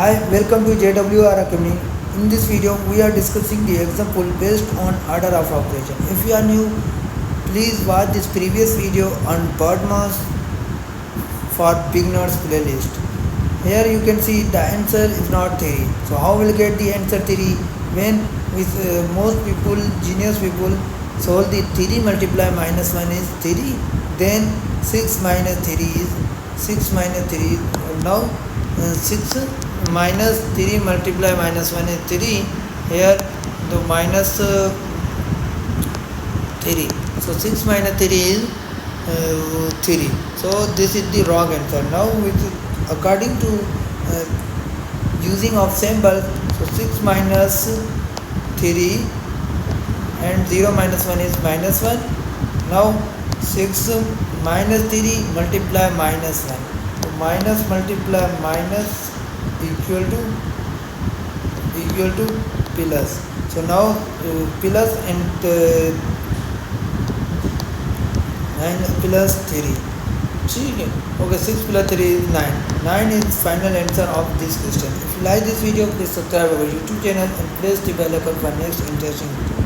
Hi, welcome to JWR Academy. In this video, we are discussing the example based on order of operation. If you are new, please watch this previous video on BODMAS for beginners playlist. Here you can see the answer is not 3. So how will get the answer 3? When with most people, genius people, solve the 3 multiply minus 1 is 3. Then 6 minus 3 is 6 minus 3. Now 6 minus 3 multiply minus 1 is 3. Here the minus 3. So 6 minus 3 is 3. So this is the wrong answer. Now according to using of symbol, so 6 minus 3 and 0 minus 1 is minus 1. Now 6 minus 3 multiply minus 1. So minus multiply minus equal to plus. So now plus and 9 plus 3. Okay, 6 plus 3 is 9. 9 is final answer of this question. If you like this video, please subscribe our YouTube channel and press the bell icon for next interesting video.